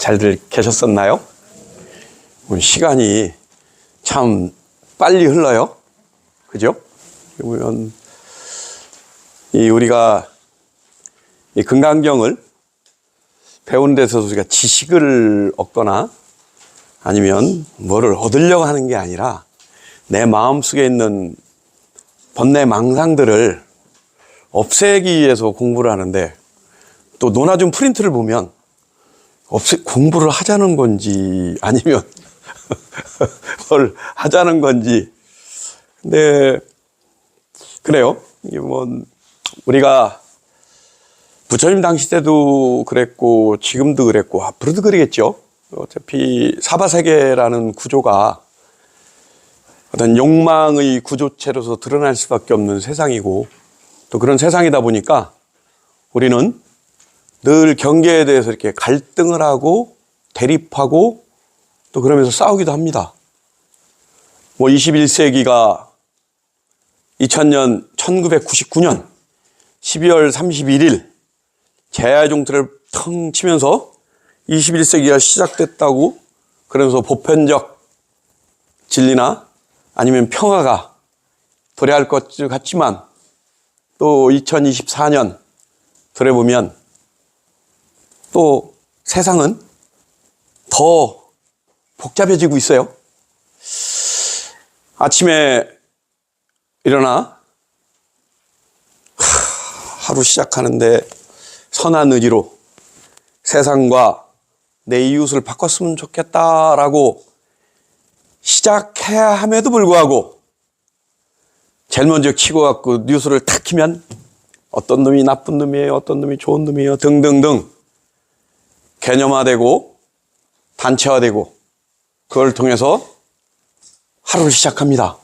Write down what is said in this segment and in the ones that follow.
잘들 계셨었나요? 오늘 시간이 참 빨리 흘러요. 그죠? 보면 우리가 이 금강경을 배우는 데서 우리가 지식을 얻거나 아니면 뭐를 얻으려고 하는 게 아니라 내 마음속에 있는 번뇌 망상들을 없애기 위해서 공부를 하는데, 또 논아준 프린트를 보면 공부를 하자는 건지 아니면 뭘 하자는 건지. 근데 그래요. 이게 뭐 우리가 부처님 당시 때도 그랬고 지금도 그랬고 앞으로도 그러겠죠. 어차피 사바세계라는 구조가 어떤 욕망의 구조체로서 드러날 수밖에 없는 세상이고, 또 그런 세상이다 보니까 우리는 늘 경계에 대해서 이렇게 갈등을 하고 대립하고 또 그러면서 싸우기도 합니다. 뭐 21세기가 1999년 12월 31일 제야종틀을 텅 치면서 21세기가 시작됐다고 그러면서 보편적 진리나 아니면 평화가 도래할 것 같지만, 또 2024년 돌아보면 또 세상은 더 복잡해지고 있어요. 아침에 일어나 하루 시작하는데 선한 의지로 세상과 내 이웃을 바꿨으면 좋겠다라고 시작해야 함에도 불구하고 제일 먼저 키고 갖고 뉴스를 탁 키면 어떤 놈이 나쁜 놈이에요, 어떤 놈이 좋은 놈이에요 등등등 개념화되고 단체화되고, 그걸 통해서 하루를 시작합니다.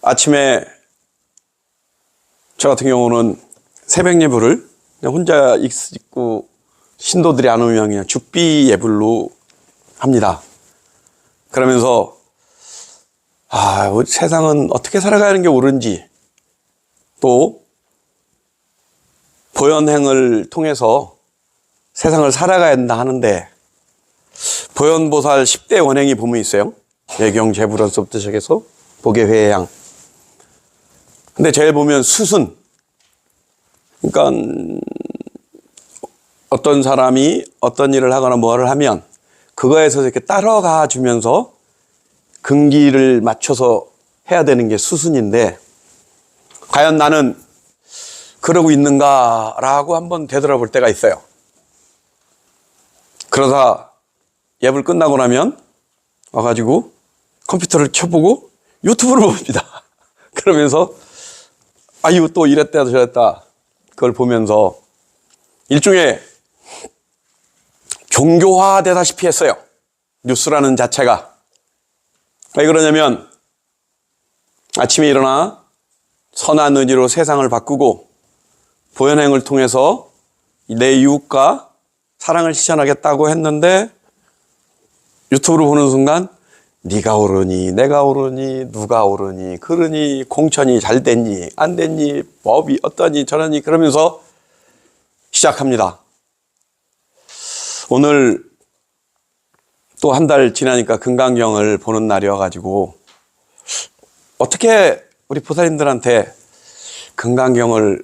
아침에 저 같은 경우는 새벽 예불을 그냥 혼자 읽고 신도들이 안 오면 그냥 죽비 예불로 합니다. 그러면서 세상은 어떻게 살아가는 게 옳은지, 또 보현행을 통해서 세상을 살아가야 한다 하는데, 보현보살 10대 원행이 보면 있어요. 예경, 재불원서부터 시작해서 보계, 회양. 근데 제일 보면 수순. 그러니까 어떤 사람이 어떤 일을 하거나 뭐를 하면 그거에서 이렇게 따라가 주면서 근기를 맞춰서 해야 되는 게 수순인데, 과연 나는 그러고 있는가라고 한번 되돌아볼 때가 있어요. 그러다 예불 끝나고 나면 와가지고 컴퓨터를 켜보고 유튜브를 봅니다. 그러면서 또 이랬다 저랬다 그걸 보면서 일종의 종교화되다시피 했어요. 뉴스라는 자체가. 왜 그러냐면 아침에 일어나 선한 의지로 세상을 바꾸고 보현행을 통해서 내 이웃과 사랑을 실천하겠다고 했는데, 유튜브를 보는 순간 네가 옳으니 내가 옳으니 누가 옳으니 그러니 공천이 잘 됐니 안 됐니 법이 어떠니 저러니 그러면서 시작합니다. 오늘 또 한 달 지나니까 금강경을 보는 날이어가지고 어떻게 우리 보살님들한테 금강경을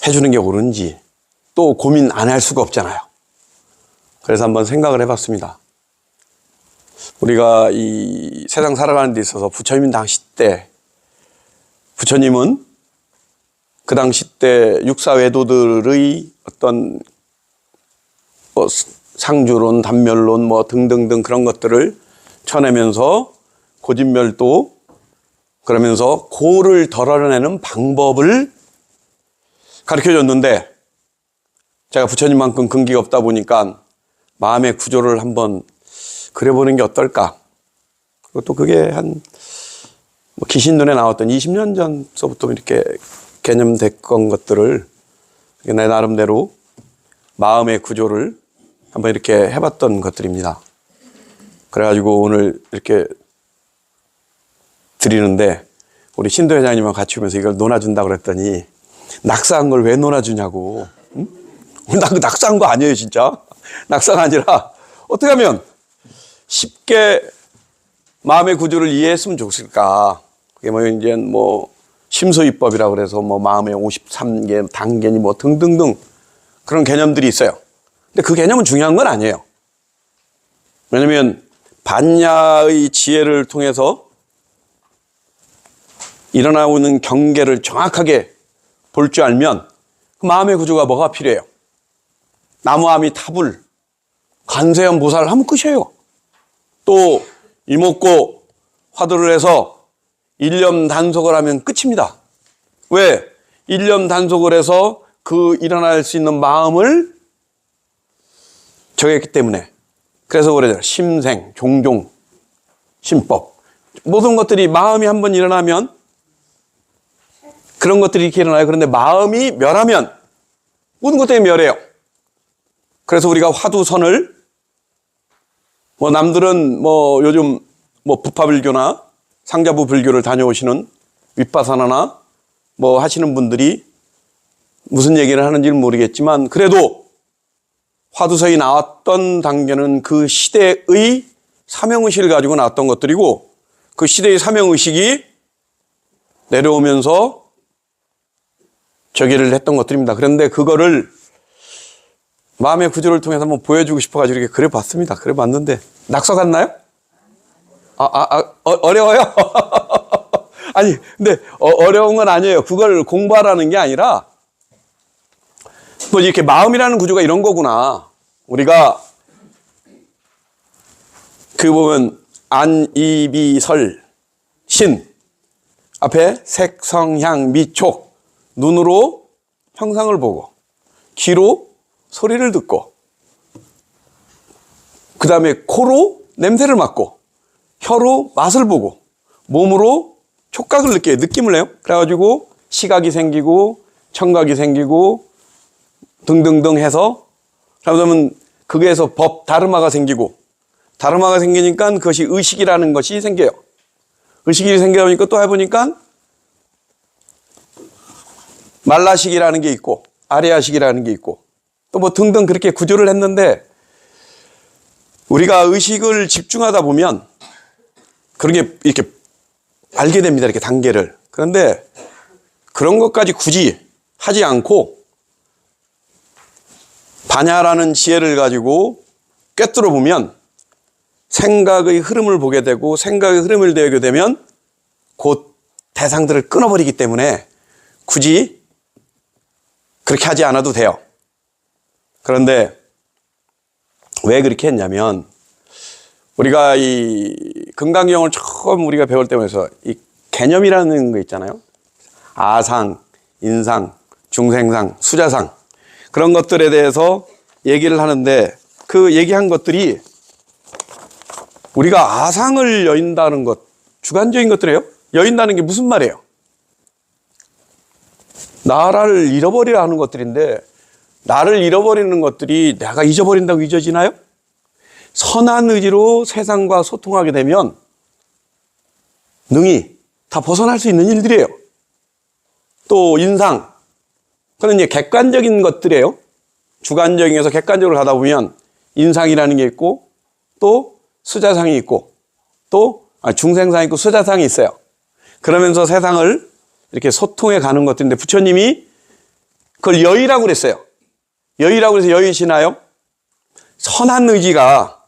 해주는 게 옳은지 또 고민 안 할 수가 없잖아요. 그래서 한번 생각을 해봤습니다. 우리가 이 세상 살아가는 데 있어서 부처님 당시 때, 부처님은 그 당시 때 육사외도들의 어떤 상주론, 단멸론 등등등 그런 것들을 쳐내면서 고진멸도 그러면서 고를 덜어내는 방법을 가르쳐줬는데, 제가 부처님만큼 근기가 없다 보니까 마음의 구조를 한번 그려보는 게 어떨까. 그것도 그게 기신 눈에 나왔던 20년 전서부터 이렇게 개념됐건 것들을 내 나름대로 마음의 구조를 한번 이렇게 해봤던 것들입니다. 그래가지고 오늘 이렇게 드리는데, 우리 신도 회장님과 같이 오면서 이걸 논아준다고 그랬더니 낙사한 걸 왜 논아주냐고 그 낙서한 거 아니에요, 진짜. 낙서가 아니라 어떻게 하면 쉽게 마음의 구조를 이해했으면 좋을까. 그게 뭐 이제 뭐 심소이법이라고 그래서 뭐 마음의 53개 단계니 뭐 등등등 그런 개념들이 있어요. 근데 그 개념은 중요한 건 아니에요. 왜냐면 반야의 지혜를 통해서 일어나오는 경계를 정확하게 볼 줄 알면 그 마음의 구조가 뭐가 필요해요? 나무아미타불, 관세음 보살을 하면 끝이에요. 또 이목고 화두를 해서 일념 단속을 하면 끝입니다. 왜? 일념 단속을 해서 그 일어날 수 있는 마음을 정했기 때문에. 그래서 그러죠. 심생, 종종, 심법. 모든 것들이 마음이 한번 일어나면 그런 것들이 이렇게 일어나요. 그런데 마음이 멸하면 모든 것들이 멸해요. 그래서 우리가 화두선을 뭐 남들은 뭐 요즘 뭐 부파불교나 상자부 불교를 다녀오시는 윗바사나나 뭐 하시는 분들이 무슨 얘기를 하는지는 모르겠지만 그래도 화두서에 나왔던 단계는 그 시대의 사명의식을 가지고 나왔던 것들이고 그 시대의 사명의식이 내려오면서 저기를 했던 것들입니다. 그런데 그거를 마음의 구조를 통해서 한번 보여주고 싶어가지고 이렇게 그려봤습니다. 그려봤는데 낙서 같나요? 어려워요? 아니, 근데 어려운 건 아니에요. 그걸 공부하라는 게 아니라 뭐 이렇게 마음이라는 구조가 이런 거구나. 우리가 그 보면 안, 이, 비, 설, 신 앞에 색, 성, 향, 미, 촉 눈으로 형상을 보고 귀로 소리를 듣고 그 다음에 코로 냄새를 맡고 혀로 맛을 보고 몸으로 촉각을 느껴요. 느낌을 내요. 그래가지고 시각이 생기고 청각이 생기고 등등등 해서 그러면 거기에서 법 다르마가 생기고 다르마가 생기니까 그것이 의식이라는 것이 생겨요. 의식이 생겨보니까 또 해보니까 말라식이라는 게 있고 아레아식이라는 게 있고 또 뭐 등등 그렇게 구조를 했는데 우리가 의식을 집중하다 보면 그런 게 이렇게 알게 됩니다. 이렇게 단계를. 그런데 그런 것까지 굳이 하지 않고 반야라는 지혜를 가지고 꿰뚫어 보면 생각의 흐름을 보게 되고 생각의 흐름을 배우게 되면 곧 대상들을 끊어버리기 때문에 굳이 그렇게 하지 않아도 돼요. 그런데 왜 그렇게 했냐면 우리가 이 금강경을 처음 우리가 배울 때면서 이 개념이라는 거 있잖아요. 아상, 인상, 중생상, 수자상 그런 것들에 대해서 얘기를 하는데 그 얘기한 것들이 우리가 아상을 여인다는 것, 주관적인 것들이에요. 여인다는 게 무슨 말이에요? 나를 잃어버리라 하는 것들인데 나를 잃어버리는 것들이 내가 잊어버린다고 잊어지나요? 선한 의지로 세상과 소통하게 되면 능히 다 벗어날 수 있는 일들이에요. 또 인상, 그건 이제 객관적인 것들이에요. 주관적인에서 객관적으로 가다 보면 인상이라는 게 있고 또 수자상이 있고 또 중생상이 있고 수자상이 있어요. 그러면서 세상을 이렇게 소통해 가는 것들인데 부처님이 그걸 여의라고 그랬어요. 여의라고 해서 여의시나요? 선한 의지가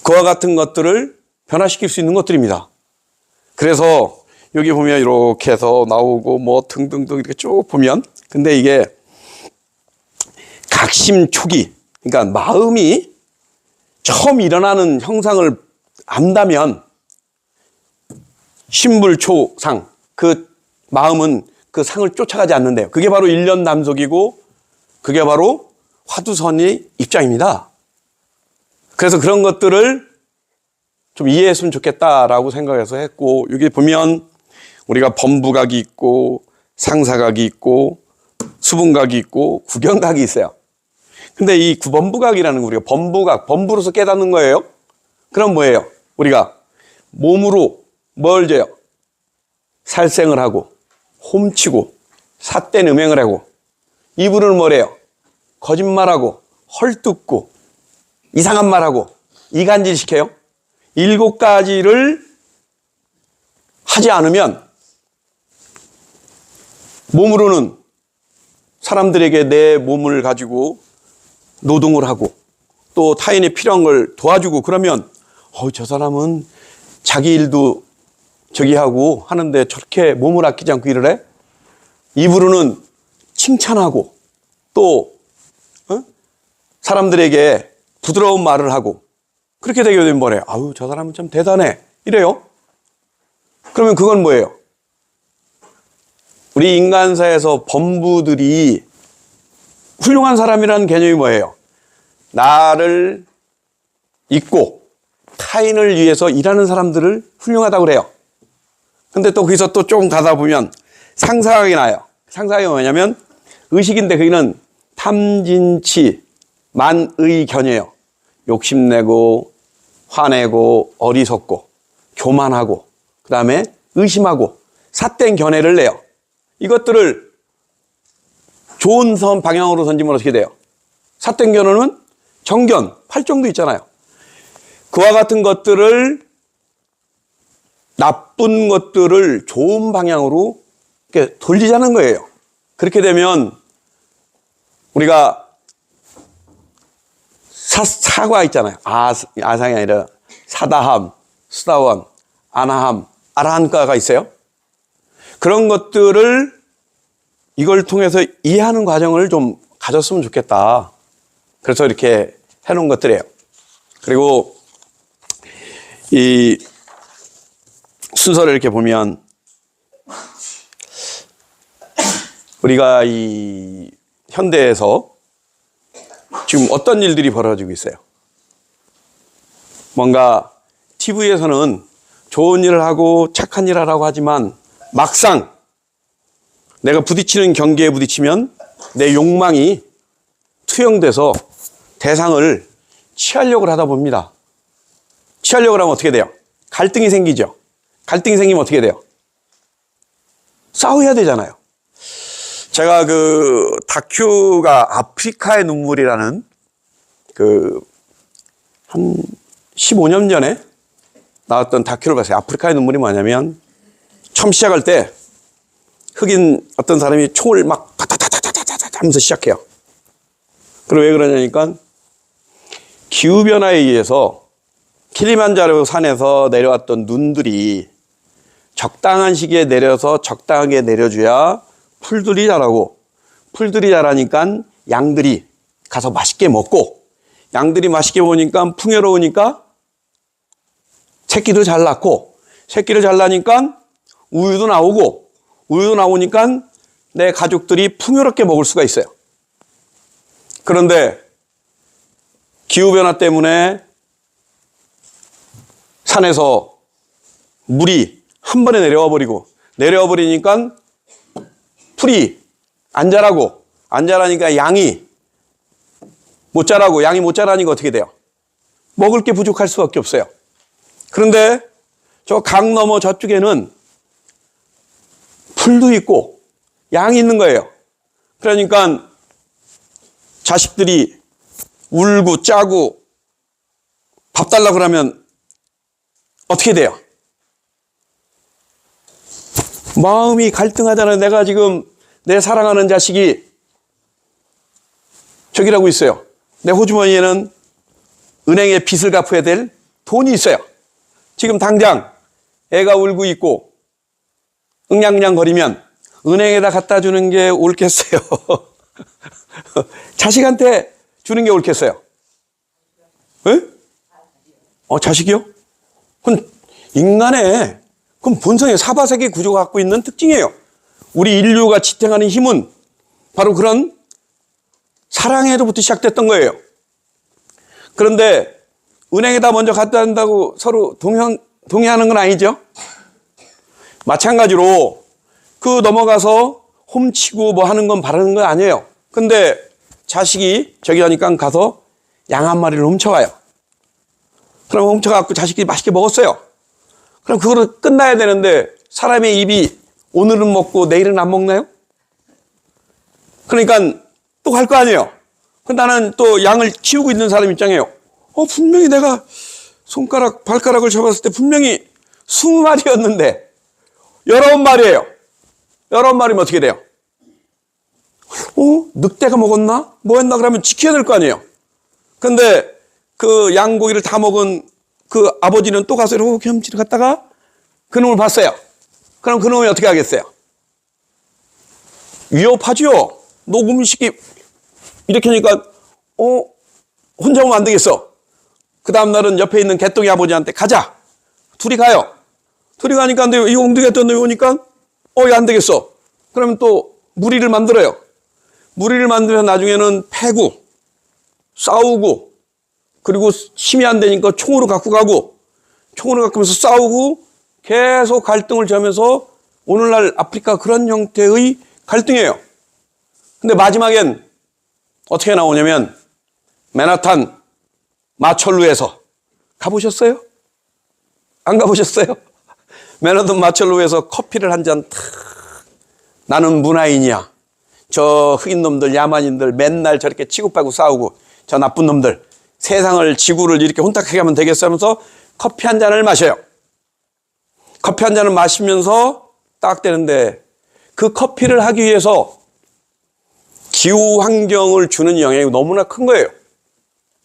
그와 같은 것들을 변화시킬 수 있는 것들입니다. 그래서 여기 보면 이렇게 해서 나오고 뭐 등등등 이렇게 쭉 보면 근데 이게 각심 초기 그러니까 마음이 처음 일어나는 형상을 안다면 신불초상 그 마음은 그 상을 쫓아가지 않는데요. 그게 바로 일념 단속이고 그게 바로 화두선의 입장입니다. 그래서 그런 것들을 좀 이해했으면 좋겠다라고 생각해서 했고 여기 보면 우리가 범부각이 있고 상사각이 있고 수분각이 있고 구경각이 있어요. 근데 이 범부각이라는 거 우리가 범부각, 범부로서 깨닫는 거예요. 그럼 뭐예요? 우리가 몸으로 뭘 져요? 살생을 하고 홈치고 삿된 음행을 하고 이불은 뭐래요? 거짓말하고 헐뜯고 이상한 말하고 이간질 시켜요. 7가지를 하지 않으면 몸으로는 사람들에게 내 몸을 가지고 노동을 하고 또 타인이 필요한 걸 도와주고 그러면 저 사람은 자기 일도 저기 하고 하는데 저렇게 몸을 아끼지 않고 일을 해? 입으로는 칭찬하고 또 사람들에게 부드러운 말을 하고 그렇게 되게 되면 뭐래요? 아유, 저 사람은 참 대단해. 이래요. 그러면 그건 뭐예요? 우리 인간사에서 범부들이 훌륭한 사람이라는 개념이 뭐예요? 나를 잊고 타인을 위해서 일하는 사람들을 훌륭하다고 그래요. 근데 또 거기서 또 좀 가다 보면 상상하게 나요. 상상이 뭐냐면 의식인데 거기는 탐진치 만의견이에요. 욕심내고 화내고 어리석고 교만하고 그 다음에 의심하고 삿된 견해를 내요. 이것들을 좋은 방향으로 던지면 어떻게 돼요? 삿된 견해는 정견, 팔정도 있잖아요. 그와 같은 것들을 나쁜 것들을 좋은 방향으로 이렇게 돌리자는 거예요. 그렇게 되면 우리가 사과 있잖아요. 아상이 아니라 사다함, 수다원, 아나함, 아라한가가 있어요. 그런 것들을 이걸 통해서 이해하는 과정을 좀 가졌으면 좋겠다. 그래서 이렇게 해놓은 것들이에요. 그리고 이 순서를 이렇게 보면 우리가 이 현대에서 지금 어떤 일들이 벌어지고 있어요? 뭔가 TV에서는 좋은 일을 하고 착한 일을 하라고 하지만 막상 내가 부딪히는 경계에 부딪히면 내 욕망이 투영돼서 대상을 취하려고 하다 봅니다. 취하려고 하면 어떻게 돼요? 갈등이 생기죠. 갈등이 생기면 어떻게 돼요? 싸워야 되잖아요. 제가 그 다큐가 아프리카의 눈물이라는 한 15년 전에 나왔던 다큐를 봤어요. 아프리카의 눈물이 뭐냐면 처음 시작할 때 흑인 어떤 사람이 총을 막 타타타타타타 하면서 시작해요. 그리고 왜 그러냐니까 기후변화에 의해서 킬리만자로 산에서 내려왔던 눈들이 적당한 시기에 내려서 적당하게 내려줘야 풀들이 자라고 풀들이 자라니까 양들이 가서 맛있게 먹고 양들이 맛있게 먹으니까 풍요로우니까 새끼도 잘 낳고 새끼를 잘 낳으니까 우유도 나오고 우유도 나오니까 내 가족들이 풍요롭게 먹을 수가 있어요. 그런데 기후변화 때문에 산에서 물이 한 번에 내려와 버리니까 풀이 안 자라니까 양이 못 자라고 양이 못 자라니까 어떻게 돼요? 먹을 게 부족할 수밖에 없어요. 그런데 저 강 너머 저쪽에는 풀도 있고 양이 있는 거예요. 그러니까 자식들이 울고 짜고 밥 달라고 그러면 어떻게 돼요? 마음이 갈등하잖아요. 내가 지금 내 사랑하는 자식이 저기라고 있어요. 내 호주머니에는 은행에 빚을 갚아야 될 돈이 있어요. 지금 당장 애가 울고 있고 응냥응냥 거리면 은행에다 갖다 주는 게 옳겠어요? 자식한테 주는 게 옳겠어요? 예? 자식이요? 그건 인간의 그럼 본성의 사바세계 구조가 갖고 있는 특징이에요. 우리 인류가 지탱하는 힘은 바로 그런 사랑에서부터 시작됐던 거예요. 그런데 은행에다 먼저 갖다 한다고 서로 동의하는 건 아니죠. 마찬가지로 그 넘어가서 훔치고 뭐 하는 건 바라는 건 아니에요. 근데 자식이 저기 하니까 가서 양 한 마리를 훔쳐와요. 그럼 훔쳐갖고 자식이 맛있게 먹었어요. 그럼 그거를 끝나야 되는데 사람의 입이 오늘은 먹고 내일은 안 먹나요? 그러니까 또 갈 거 아니에요. 나는 또 양을 키우고 있는 사람 입장이에요. 분명히 내가 손가락, 발가락을 잡았을 때 분명히 20마리였는데 19마리예요. 19마리면 어떻게 돼요? 늑대가 먹었나? 뭐 했나? 그러면 지켜야 될 거 아니에요. 근데 그 양고기를 다 먹은 그 아버지는 또 가서 이렇게 험지를 갔다가 그놈을 봤어요. 그럼 그놈이 어떻게 하겠어요? 위협하죠. 녹음식이 이렇게 하니까 혼자 오면 안 되겠어. 그 다음날은 옆에 있는 개똥이 아버지한테 가자. 둘이 가요. 둘이 가니까 근데 이 엉덩이가 또 오니까 이거 안 되겠어. 그러면 또 무리를 만들어요. 무리를 만들어서 나중에는 패고 싸우고 그리고 힘이 안 되니까 총으로 갖고 가고 총으로 갖고 가면서 싸우고 계속 갈등을 저면서 오늘날 아프리카 그런 형태의 갈등이에요. 근데 마지막엔 어떻게 나오냐면 맨하탄 마철루에서 가보셨어요? 안 가보셨어요? 맨하탄 마철루에서 커피를 한 잔 탁. 나는 문화인이야. 저 흑인 놈들, 야만인들 맨날 저렇게 치고받고 싸우고 저 나쁜 놈들 세상을 지구를 이렇게 혼탁하게 하면 되겠어 하면서 커피 한 잔을 마셔요. 커피 한 잔을 마시면서 딱 되는데 그 커피를 하기 위해서 기후 환경을 주는 영향이 너무나 큰 거예요.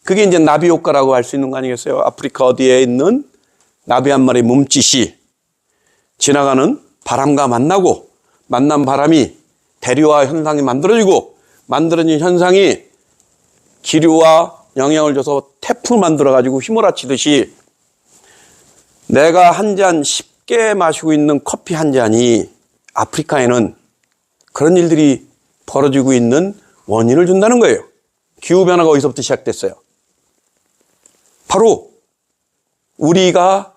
그게 이제 나비 효과라고 할 수 있는 거 아니겠어요? 아프리카 어디에 있는 나비 한 마리 몸짓이 지나가는 바람과 만나고 만난 바람이 대류와 현상이 만들어지고 만들어진 현상이 기류와 영향을 줘서 태풍을 만들어가지고 휘몰아치듯이 내가 한 잔 쉽게 마시고 있는 커피 한 잔이 아프리카에는 그런 일들이 벌어지고 있는 원인을 준다는 거예요. 기후변화가 어디서부터 시작됐어요? 바로 우리가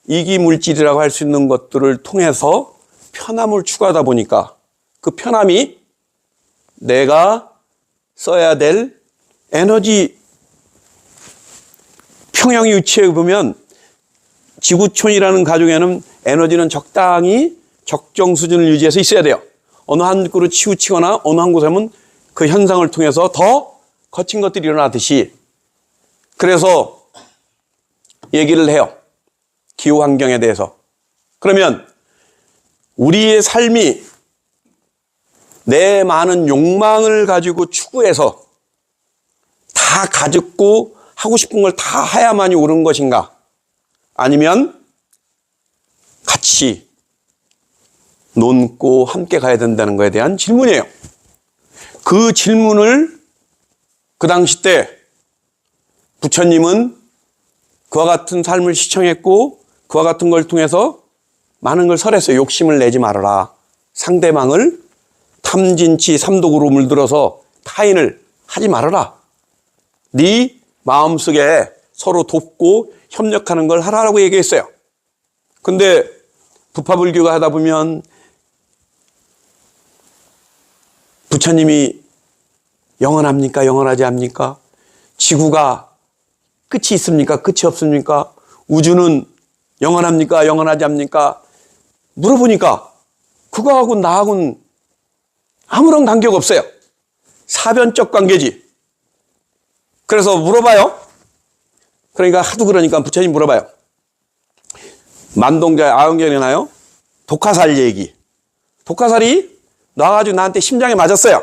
이기물질이라고 할 수 있는 것들을 통해서 편함을 추구하다 보니까 그 편함이 내가 써야 될 에너지 평형이 위치해 보면 지구촌이라는 가정에는 에너지는 적당히 적정 수준을 유지해서 있어야 돼요. 어느 한 그릇 치우치거나 어느 한 곳에 하면 그 현상을 통해서 더 거친 것들이 일어나듯이 그래서 얘기를 해요. 기후 환경에 대해서. 그러면 우리의 삶이 내 많은 욕망을 가지고 추구해서 다 가졌고 하고 싶은 걸 다 해야만이 옳은 것인가? 아니면 같이 논고 함께 가야 된다는 것에 대한 질문이에요. 그 질문을 그 당시 때 부처님은 그와 같은 삶을 시청했고 그와 같은 걸 통해서 많은 걸 설했어요. 욕심을 내지 말아라. 상대방을 탐진치 삼독으로 물들어서 타인을 하지 말아라. 네 마음속에 서로 돕고 협력하는 걸 하라고 얘기했어요. 근데 부파불교가 하다 보면 부처님이 영원합니까? 영원하지 않습니까? 지구가 끝이 있습니까? 끝이 없습니까? 우주는 영원합니까? 영원하지 않습니까? 물어보니까 그거하고 나하고는 아무런 관계가 없어요. 사변적 관계지. 그래서 물어봐요. 그러니까 하도 그러니까 부처님 물어봐요. 만동자의 아흥견이나요? 독화살 얘기. 독화살이 놔가지고 나한테 심장에 맞았어요.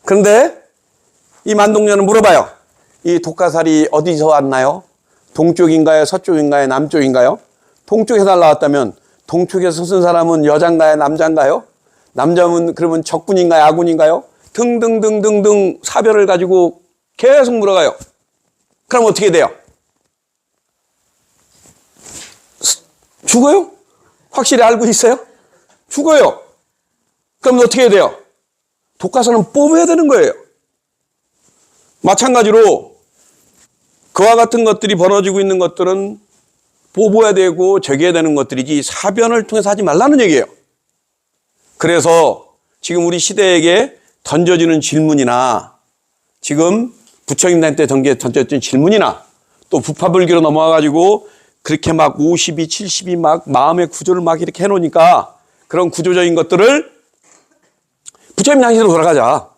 그런데 이 만동자는 물어봐요. 이 독화살이 어디서 왔나요? 동쪽인가요? 서쪽인가요? 남쪽인가요? 동쪽에서 날라왔다면 동쪽에서 쓴 사람은 여잔가요? 남잔가요? 남자면 그러면 적군인가요? 아군인가요? 등등등등등 사변을 가지고 계속 물어가요. 그럼 어떻게 돼요? 죽어요? 확실히 알고 있어요? 죽어요. 그럼 어떻게 해야 돼요? 독화살은 뽑아야 되는 거예요. 마찬가지로 그와 같은 것들이 벌어지고 있는 것들은 뽑아야 되고 적여야 되는 것들이지 사변을 통해서 하지 말라는 얘기예요. 그래서 지금 우리 시대에게 던져지는 질문이나 지금 부처님한테 던져진 질문이나 또 부파불교로 넘어와가지고 그렇게 막 50이 70이 막 마음의 구조를 막 이렇게 해놓으니까 그런 구조적인 것들을 부처님 당시로 돌아가자.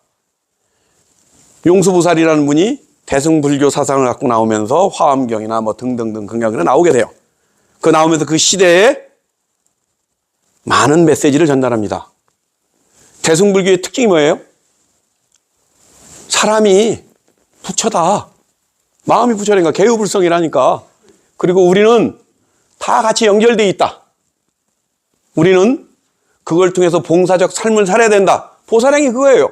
용수보살이라는 분이 대승불교 사상을 갖고 나오면서 화엄경이나 뭐 등등등 긍정글에 나오게 돼요. 그 나오면서 그 시대에 많은 메시지를 전달합니다. 대승불교의 특징이 뭐예요? 사람이 부처다. 마음이 부처라니까 개유불성이라니까. 그리고 우리는 다 같이 연결되어 있다. 우리는 그걸 통해서 봉사적 삶을 살아야 된다. 보살행이 그거예요.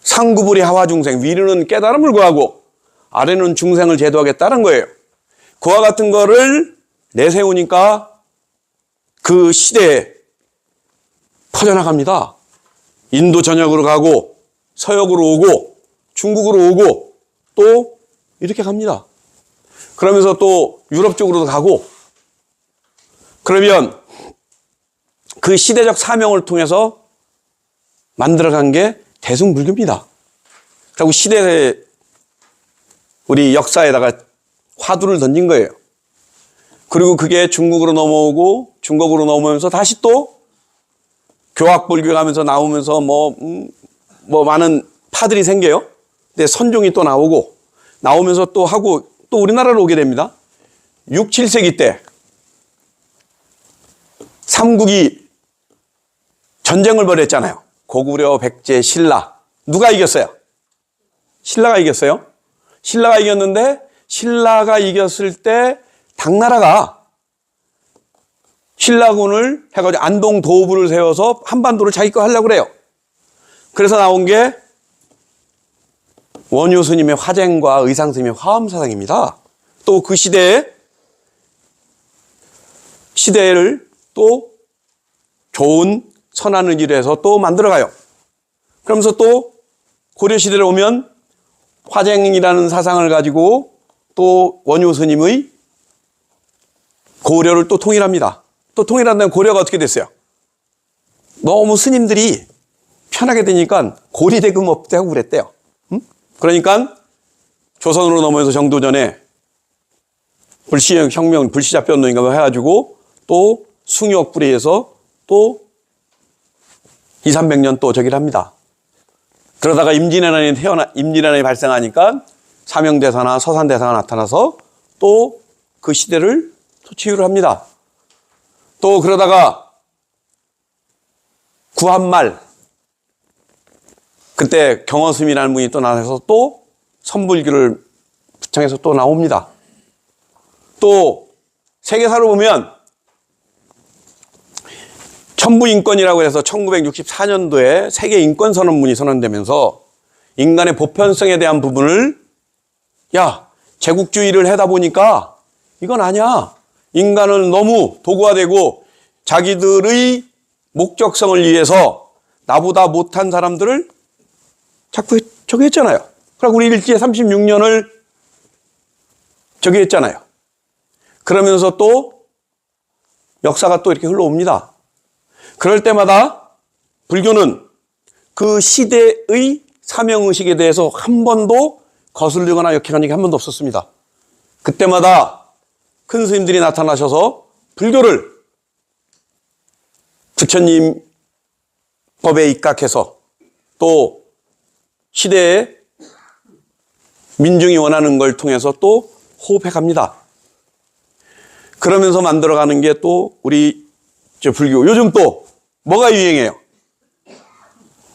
상구불이 하와중생, 위로는 깨달음을 구하고 아래는 중생을 제도하겠다는 거예요. 그와 같은 거를 내세우니까 그 시대에 퍼져나갑니다. 인도 전역으로 가고 서역으로 오고 중국으로 오고 또 이렇게 갑니다. 그러면서 또 유럽 쪽으로도 가고, 그러면 그 시대적 사명을 통해서 만들어간 게 대승불교입니다. 그리고 시대에 우리 역사에다가 화두를 던진 거예요. 그리고 그게 중국으로 넘어오고 중국으로 넘어오면서 다시 또 교학불교 가면서 나오면서 뭐 많은 파들이 생겨요. 근데 선종이 또 나오면서 또 하고 또 우리나라로 오게 됩니다. 6, 7세기 때 삼국이 전쟁을 벌였잖아요. 고구려, 백제, 신라. 누가 이겼어요? 신라가 이겼어요. 신라가 이겼는데 신라가 이겼을 때 당나라가 신라군을 해가지고 안동 도부를 세워서 한반도를 자기 거 하려고 그래요. 그래서 나온 게 원효 스님의 화쟁과 의상 스님의 화엄사상입니다. 또 그 시대를 또 좋은 선한 의지로 해서 또 만들어가요. 그러면서 또 고려시대를 오면 화쟁이라는 사상을 가지고 또 원효 스님의 고려를 또 통일합니다. 또 통일한 다음에 고려가 어떻게 됐어요? 너무 스님들이 편하게 되니까 고리대금 없대고 그랬대요. 그러니까 조선으로 넘어서 정도전에 불시혁명, 불시잡변론인가 해가지고 또 숭유옥불이에서 또 2, 300년 또 저기를 합니다. 그러다가 임진왜란이 발생하니까 사명대사나 서산대사가 나타나서 또 그 시대를 또 치유를 합니다. 또 그러다가 구한말 그때 경허스님이라는 분이 또 나와서 또 선불교를 부창해서 또 나옵니다. 또 세계사로 보면 천부인권이라고 해서 1964년도에 세계인권선언문이 선언되면서 인간의 보편성에 대한 부분을 제국주의를 하다 보니까 이건 아니야. 인간은 너무 도구화되고 자기들의 목적성을 위해서 나보다 못한 사람들을 자꾸 저기 했잖아요. 그러고 우리 일제 36년을 저기 했잖아요. 그러면서 또 역사가 또 이렇게 흘러옵니다. 그럴 때마다 불교는 그 시대의 사명의식에 대해서 한 번도 거슬리거나 역행한 적이 한 번도 없었습니다. 그때마다 큰 스님들이 나타나셔서 불교를 부처님 법에 입각해서 또 시대에 민중이 원하는 걸 통해서 또 호흡해 갑니다. 그러면서 만들어가는 게 또 우리 불교. 요즘 또 뭐가 유행해요?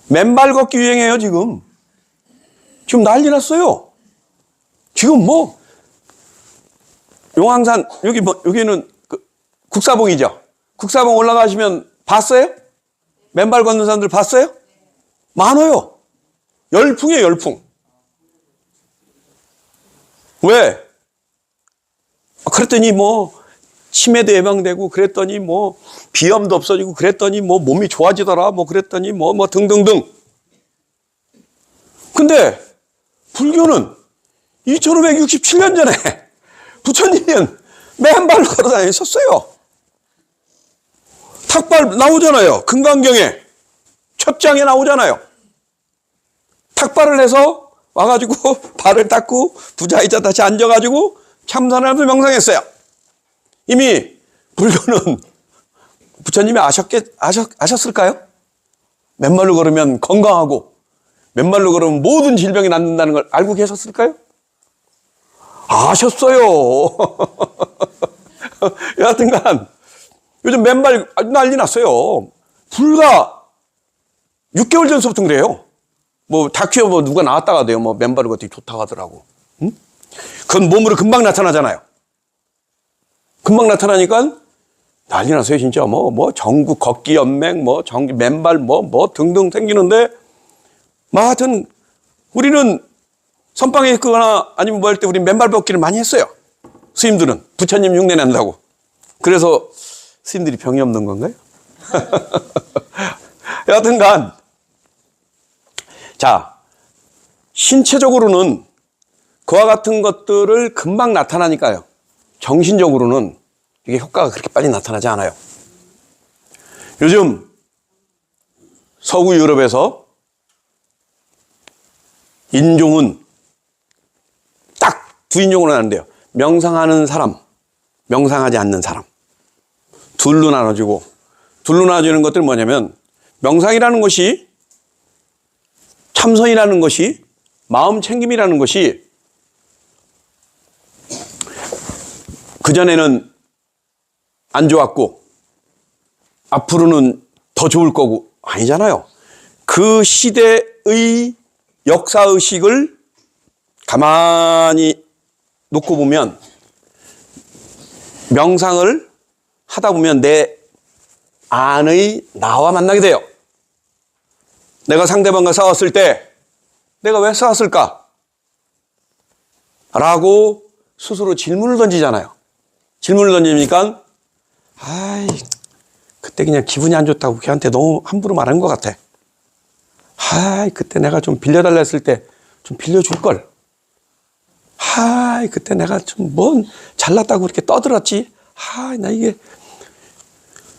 맨발 걷기 유행해요, 지금. 지금 난리 났어요. 지금 뭐 용왕산 여기는 국사봉이죠. 국사봉 올라가시면 봤어요? 맨발 걷는 사람들 봤어요? 많아요. 열풍이에요, 열풍. 왜? 그랬더니 뭐 치매도 예방되고 그랬더니 뭐 비염도 없어지고 그랬더니 뭐 몸이 좋아지더라 뭐 그랬더니 뭐 등등등. 근데 불교는 2567년 전에 부처님은 맨발로 걸어 다니셨어요. 탁발 나오잖아요. 금강경에 첫 장에 나오잖아요. 탁발을 해서 와가지고 발을 닦고 부자의자 다시 앉아가지고 참선하면서 명상했어요. 이미 불교는 부처님이 아셨을까요? 맨발로 걸으면 건강하고 맨발로 걸으면 모든 질병이 낫는다는 걸 알고 계셨을까요? 아셨어요. 여하튼간 요즘 맨발 난리 났어요. 불과 6개월 전서부터 그래요. 뭐 다큐에 뭐 누가 나왔다가 돼요. 뭐 맨발을 걷기 좋다고 하더라고. 응? 그건 몸으로 금방 나타나잖아요. 금방 나타나니까 난리 났어요. 진짜 뭐 전국 걷기 연맹 뭐 전국 맨발 뭐 등등 생기는데 뭐 하여튼 우리는 선방에 있거나 아니면 뭐 할 때 우리 맨발 걷기를 많이 했어요. 스님들은 부처님 흉내 낸다고. 그래서 스님들이 병이 없는 건가요? 여하튼간 자, 신체적으로는 그와 같은 것들을 금방 나타나니까요. 정신적으로는 이게 효과가 그렇게 빨리 나타나지 않아요. 요즘 서구 유럽에서 인종은 딱 두 인종으로 나는데요. 명상하는 사람, 명상하지 않는 사람. 둘로 나눠지고, 둘로 나눠지는 것들은 뭐냐면 명상이라는 것이, 참선이라는 것이, 마음 챙김이라는 것이 그전에는 안 좋았고 앞으로는 더 좋을 거고 아니잖아요. 그 시대의 역사의식을 가만히 놓고 보면 명상을 하다 보면 내 안의 나와 만나게 돼요. 내가 상대방과 싸웠을 때 내가 왜 싸웠을까? 라고 스스로 질문을 던지잖아요. 질문을 던지니까 아이 그때 그냥 기분이 안 좋다고 걔한테 너무 함부로 말한 것 같아. 아이 그때 내가 좀 빌려달라 했을 때 좀 빌려줄 걸. 아이 그때 내가 좀 뭔 잘났다고 그렇게 떠들었지. 아이 나 이게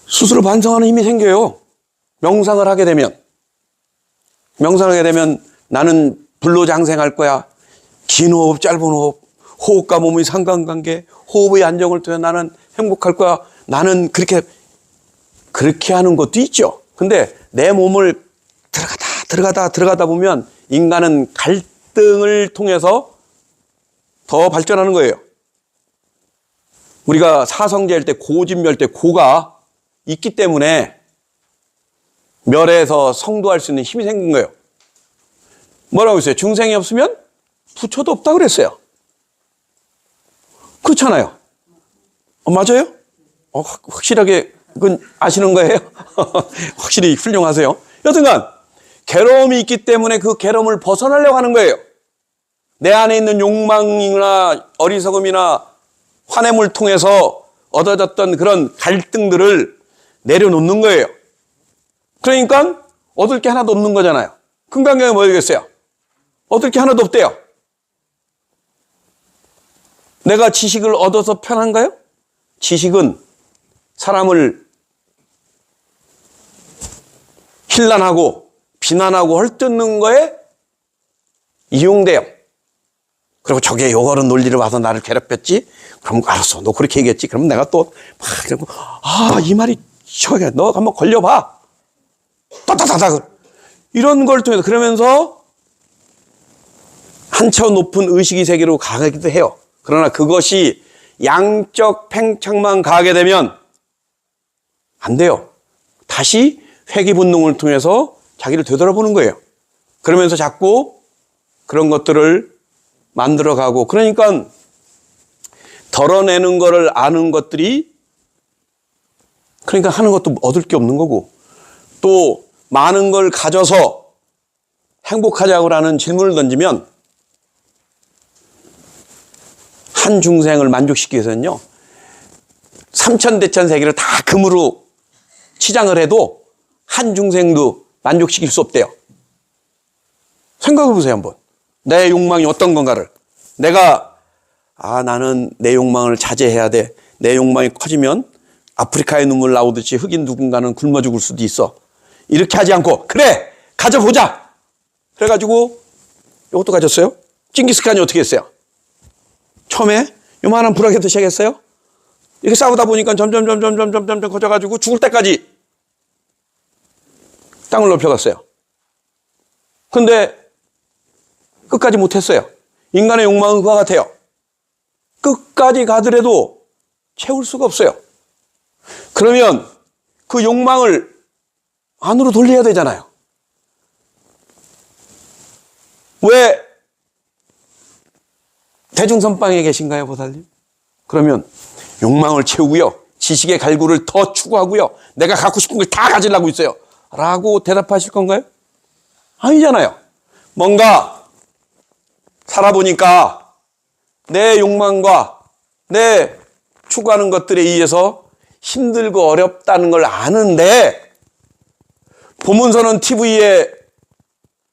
스스로 반성하는 힘이 생겨요. 명상을 하게 되면. 명상을 하게 되면 나는 불로장생할 거야. 긴 호흡, 짧은 호흡, 호흡과 몸의 상관관계, 호흡의 안정을 통해 나는 행복할 거야. 나는 그렇게 하는 것도 있죠. 근데 내 몸을 들어가다 보면 인간은 갈등을 통해서 더 발전하는 거예요. 우리가 사성제할 때 고진멸 때 고가 있기 때문에 멸해서 성도할 수 있는 힘이 생긴 거예요. 뭐라고 했어요? 중생이 없으면 부처도 없다고 그랬어요. 그렇잖아요. 맞아요? 확실하게 그건 아시는 거예요? 확실히 훌륭하세요. 여튼간 괴로움이 있기 때문에 그 괴로움을 벗어나려고 하는 거예요. 내 안에 있는 욕망이나 어리석음이나 환애물 통해서 얻어졌던 그런 갈등들을 내려놓는 거예요. 그러니까 얻을 게 하나도 없는 거잖아요. 금강경에 뭐 되겠어요? 얻을 게 하나도 없대요. 내가 지식을 얻어서 편한가요? 지식은 사람을 힐난하고 비난하고 헐뜯는 거에 이용돼요. 그리고 저게 요거는 논리를 와서 나를 괴롭혔지? 그럼 알았어. 너 그렇게 얘기했지? 그럼 내가 또 막 이러고 이 말이 저게 너 한번 걸려봐. 따다다다 이런 걸 통해서 그러면서 한참 높은 의식의 세계로 가기도 해요. 그러나 그것이 양적 팽창만 가게 되면 안 돼요. 다시 회귀 본능을 통해서 자기를 되돌아보는 거예요. 그러면서 자꾸 그런 것들을 만들어가고 그러니까 덜어내는 거를 아는 것들이 그러니까 하는 것도 얻을 게 없는 거고 또 많은 걸 가져서 행복하자고 하는 질문을 던지면 한 중생을 만족시키기 위해서는요 3천대천 세계를 다 금으로 치장을 해도 한 중생도 만족시킬 수 없대요. 생각해 보세요 한번. 내 욕망이 어떤 건가를 내가 나는 내 욕망을 자제해야 돼. 내 욕망이 커지면 아프리카의 눈물 나오듯이 흑인 누군가는 굶어 죽을 수도 있어. 이렇게 하지 않고 그래 가져보자. 그래가지고 이것도 가졌어요. 징기스칸이 어떻게 했어요? 처음에 요만한 불화기부터 시작했어요. 이렇게 싸우다 보니까 점점 커져가지고 죽을 때까지 땅을 넓혀갔어요. 근데 끝까지 못했어요. 인간의 욕망은 그와 같아요. 끝까지 가더라도 채울 수가 없어요. 그러면 그 욕망을 안으로 돌려야 되잖아요. 왜 대중선방에 계신가요, 보살님? 그러면 욕망을 채우고요. 지식의 갈구를 더 추구하고요. 내가 갖고 싶은 걸 다 가지려고 있어요. 라고 대답하실 건가요? 아니잖아요. 뭔가 살아보니까 내 욕망과 내 추구하는 것들에 의해서 힘들고 어렵다는 걸 아는데 보문선언 TV에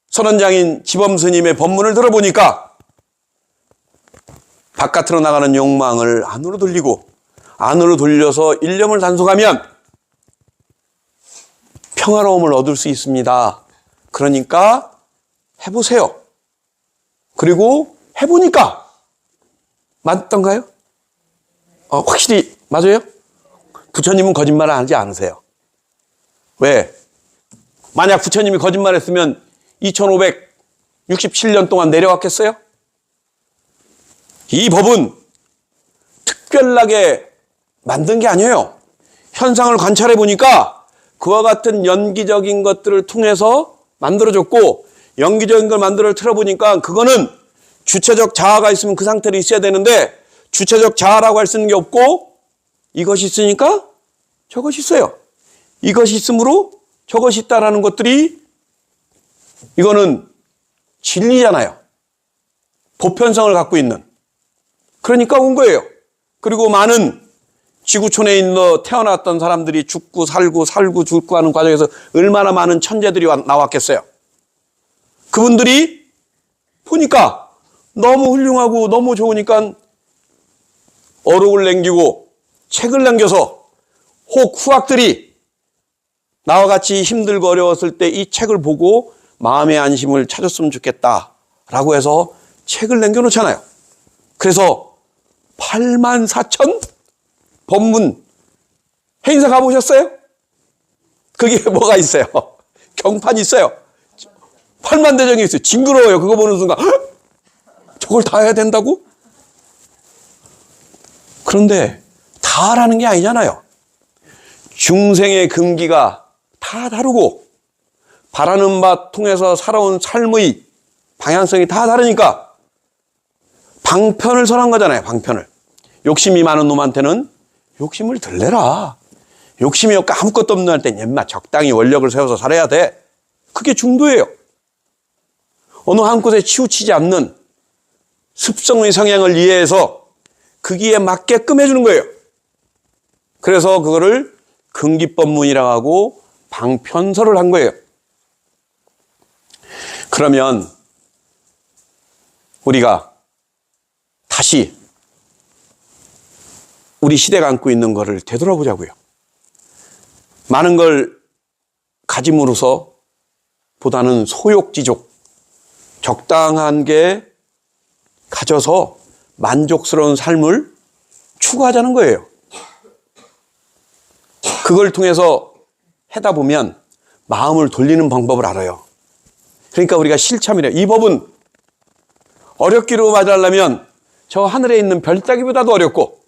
선언장인 지범스님의 법문을 들어보니까 바깥으로 나가는 욕망을 안으로 돌리고 안으로 돌려서 일념을 단속하면 평화로움을 얻을 수 있습니다. 그러니까 해보세요. 그리고 해보니까 맞던가요? 확실히 맞아요? 부처님은 거짓말을 하지 않으세요. 왜? 만약 부처님이 거짓말했으면 2567년 동안 내려왔겠어요? 이 법은 특별하게 만든 게 아니에요. 현상을 관찰해 보니까 그와 같은 연기적인 것들을 통해서 만들어졌고, 연기적인 걸 만들어 틀어보니까 그거는 주체적 자아가 있으면 그 상태로 있어야 되는데 주체적 자아라고 할 수 있는 게 없고 이것이 있으니까 저것이 있어요. 이것이 있으므로 저것이 있다라는 것들이 이거는 진리잖아요. 보편성을 갖고 있는. 그러니까 온 거예요. 그리고 많은 지구촌에 있는 태어났던 사람들이 죽고 살고 죽고 하는 과정에서 얼마나 많은 천재들이 나왔겠어요. 그분들이 보니까 너무 훌륭하고 너무 좋으니까 어록을 남기고 책을 남겨서 혹 후학들이 나와 같이 힘들고 어려웠을 때 이 책을 보고 마음의 안심을 찾았으면 좋겠다라고 해서 책을 남겨놓잖아요. 그래서 84,000 법문 행사 가보셨어요? 그게 뭐가 있어요? 경판이 있어요. 8만 대정이 있어요. 징그러워요. 그거 보는 순간 저걸 다 해야 된다고? 그런데 다 하라는 게 아니잖아요. 중생의 금기가 다 다르고 바라는 바 통해서 살아온 삶의 방향성이 다 다르니까 방편을 선한 거잖아요. 방편을. 욕심이 많은 놈한테는 욕심을 덜 내라. 욕심이 없고 아무것도 없는 할 땐 옛마 적당히 원력을 세워서 살아야 돼. 그게 중도예요. 어느 한 곳에 치우치지 않는 습성의 성향을 이해해서 거기에 맞게끔 해주는 거예요. 그래서 그거를 금기법문이라고 하고 방편설을 한 거예요. 그러면 우리가 다시 우리 시대가 안고 있는 거를 되돌아보자고요. 많은 걸 가짐으로써 보다는 소욕지족, 적당한 게 가져서 만족스러운 삶을 추구하자는 거예요. 그걸 통해서 하다 보면 마음을 돌리는 방법을 알아요. 그러니까 우리가 실참이래요. 이 법은 어렵기로 말하려면 저 하늘에 있는 별따기보다도 어렵고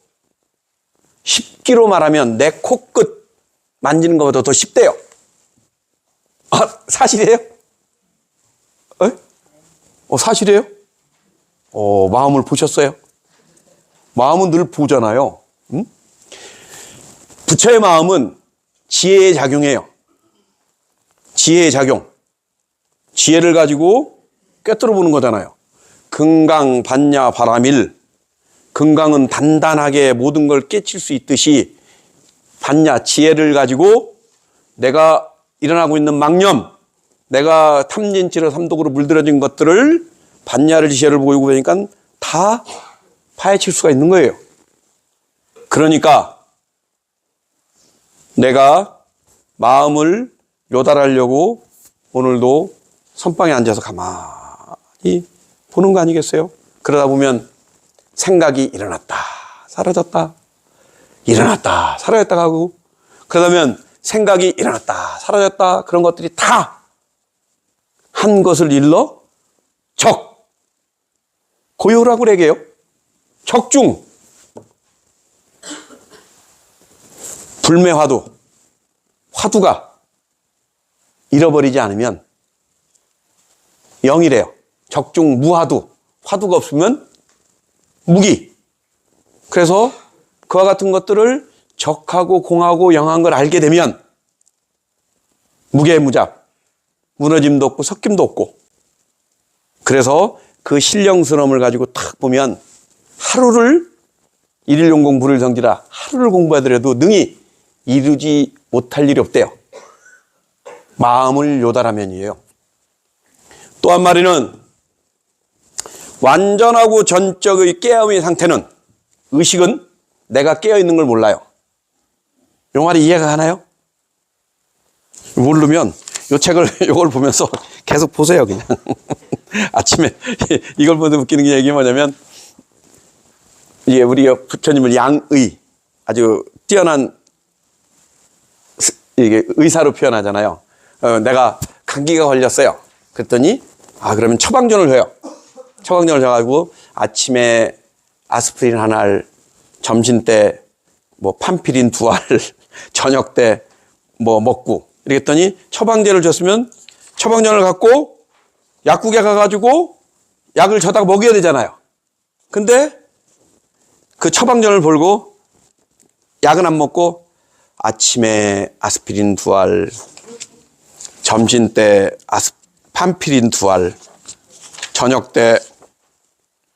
쉽기로 말하면 내 코끝 만지는 것보다 더 쉽대요. 사실이에요? 사실이에요? 마음을 보셨어요? 마음은 늘 보잖아요. 응? 부처의 마음은 지혜의 작용이에요. 지혜의 작용. 지혜를 가지고 꿰뚫어 보는 거잖아요. 금강 반야 바라밀. 금강은 단단하게 모든 걸 깨칠 수 있듯이 반야 지혜를 가지고 내가 일어나고 있는 망념, 내가 탐진치로 삼독으로 물들어진 것들을 반야를 지혜를 보이고 보니까 다 파헤칠 수가 있는 거예요. 그러니까 내가 마음을 요달하려고 오늘도 선방에 앉아서 가만히 보는 거 아니겠어요? 그러다 보면 생각이 일어났다, 사라졌다, 일어났다, 사라졌다 하고, 그러다 보면 생각이 일어났다, 사라졌다, 그런 것들이 다 한 것을 일러 적, 고요라고 그래게요. 적중, 불매화두, 화두가 잃어버리지 않으면 영이래요. 적중 무화두, 화두가 없으면 무기. 그래서 그와 같은 것들을 적하고 공하고 영한 걸 알게 되면 무게무잡, 무너짐도 없고 섞임도 없고, 그래서 그 신령스러움을 가지고 탁 보면 하루를 일일용공 불일성지라 하루를 공부하더라도 능히 이루지 못할 일이 없대요. 마음을 요달하면이에요. 또 한 마리는 완전하고 전적의 깨어있는 상태는, 의식은 내가 깨어있는 걸 몰라요. 이 말이 이해가 가나요? 모르면 이 책을 이걸 보면서 계속 보세요. 그냥 아침에 이걸 보면서 웃기는 게, 얘기 뭐냐면, 이게 우리 부처님을 양의, 아주 뛰어난 이게 의사로 표현하잖아요. 내가 감기가 걸렸어요. 그랬더니 그러면 처방전을 줘요. 처방전을 줘가지고 아침에 아스피린 하나를, 점심 때 뭐 판피린 2알, 저녁 때 뭐 먹고, 이랬더니 처방전을 줬으면 처방전을 갖고 약국에 가가지고 약을 저다가 먹여야 되잖아요. 근데 그 처방전을 벌고 약은 안 먹고 아침에 아스피린 2알, 점심 때 판피린 2알, 저녁 때,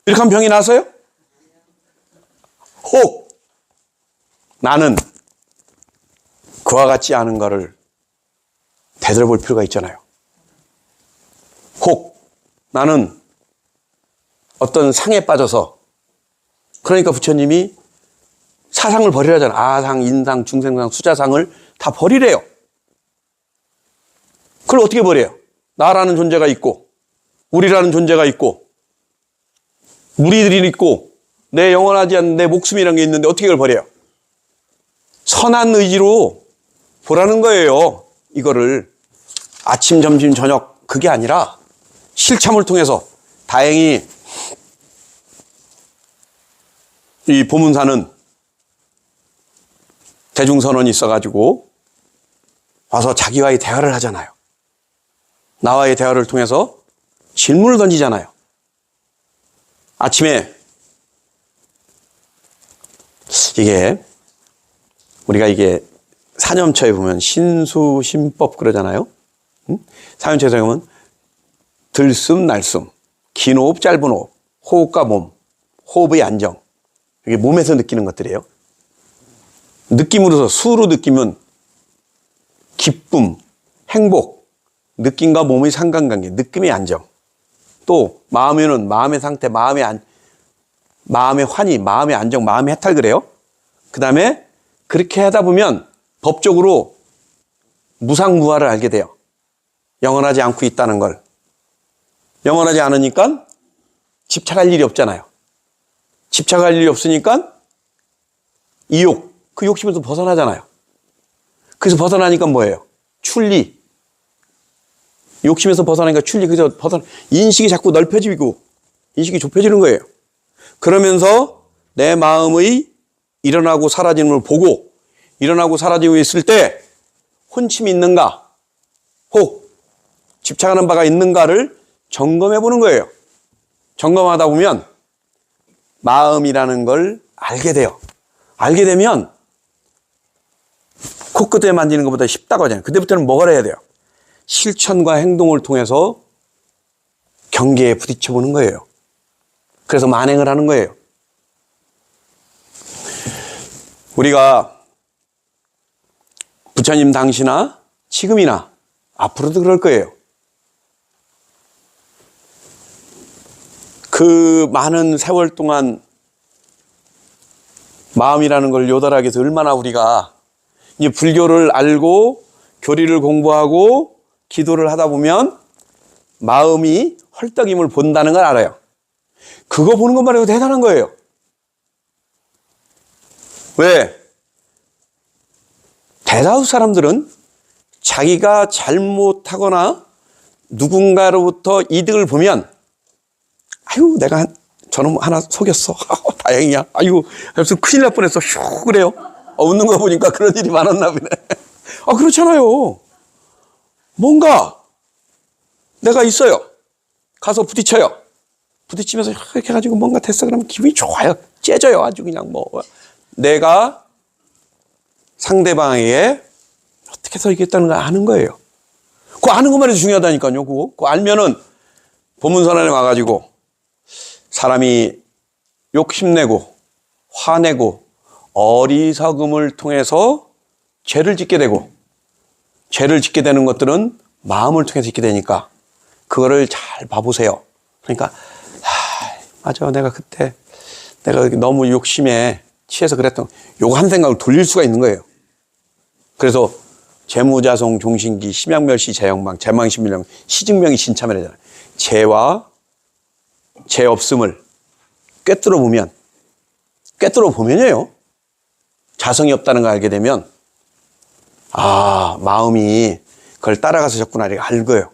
이렇게 하면 병이 나서요? 혹 나는 그와 같지 않은 거를 되돌아볼 필요가 있잖아요. 혹 나는 어떤 상에 빠져서, 그러니까 부처님이 사상을 버리라잖아. 아상, 인상, 중생상, 수자상을 다 버리래요. 그걸 어떻게 버려요? 나라는 존재가 있고, 우리라는 존재가 있고, 우리들이 있고, 내 영원하지 않은 내 목숨이라는 게 있는데 어떻게 그걸 버려요? 선한 의지로 보라는 거예요. 이거를 아침, 점심, 저녁, 그게 아니라 실참을 통해서. 다행히 이 보문사는 대중선언이 있어가지고 와서 자기와의 대화를 하잖아요. 나와의 대화를 통해서 질문을 던지잖아요. 아침에 이게 우리가 이게 사념처에 보면 신수신법 그러잖아요. 사념처에서 보면 들숨, 날숨, 긴 호흡, 짧은 호흡, 호흡과 몸, 호흡의 안정, 이게 몸에서 느끼는 것들이에요. 느낌으로서 수로 느끼면 기쁨, 행복, 느낌과 몸의 상관관계, 느낌의 안정. 또 마음에는 마음의 상태, 마음의 환희, 마음의 안정, 마음의 해탈, 그래요. 그 다음에 그렇게 하다 보면 법적으로 무상무화를 알게 돼요. 영원하지 않고 있다는 걸. 영원하지 않으니까 집착할 일이 없잖아요. 집착할 일이 없으니까 이욕, 그 욕심에서 벗어나잖아요. 그래서 벗어나니까 뭐예요? 출리. 욕심에서 벗어나니까 출리. 그래서 인식이 자꾸 넓혀지고 인식이 좁혀지는 거예요. 그러면서 내 마음의 일어나고 사라짐을 보고, 일어나고 사라지고 있을 때 혼침이 있는가, 혹 집착하는 바가 있는가를 점검해 보는 거예요. 점검하다 보면 마음이라는 걸 알게 돼요. 알게 되면 코끝에 만지는 것보다 쉽다고 하잖아요. 그때부터는 뭐가 해야 돼요? 실천과 행동을 통해서 경계에 부딪혀 보는 거예요. 그래서 만행을 하는 거예요. 우리가 부처님 당시나 지금이나 앞으로도 그럴 거예요. 그 많은 세월 동안 마음이라는 걸 요달하기 위해서 얼마나 우리가 이제 불교를 알고 교리를 공부하고 기도를 하다 보면 마음이 헐떡임을 본다는 걸 알아요. 그거 보는 것만 해도 대단한 거예요. 왜? 대다수 사람들은 자기가 잘못하거나 누군가로부터 이득을 보면 아유 내가 저놈 하나 속였어. 다행이야. 아유 그래서 큰일 날 뻔했어. 휴 그래요. 웃는 거 보니까 그런 일이 많았나 보네. 그렇잖아요. 뭔가 내가 있어요. 가서 부딪혀요. 부딪히면서 이렇게 해가지고 뭔가 됐어. 그러면 기분이 좋아요. 째져요. 아주 그냥 뭐. 내가 상대방에게 어떻게 해서 이겼다는 걸 아는 거예요. 그거 아는 것만 해도 중요하다니까요. 그거 알면은 보문선언에 와가지고 사람이 욕심내고 화내고 어리석음을 통해서 죄를 짓게 되고 죄를 짓게 되는 것들은 마음을 통해서 짓게 되니까 그거를 잘 봐보세요. 그러니까 맞아 내가 그때 내가 너무 욕심에 취해서 그랬던 요거 한 생각을 돌릴 수가 있는 거예요. 그래서 재무자성 종신기 심양멸시 재영망 재망신밀령 시증명이 신참이라잖아요. 죄와 죄 없음을 꿰뚫어 보면요 자성이 없다는 걸 알게 되면 마음이 그걸 따라가서 졌구나 이렇게 알고요.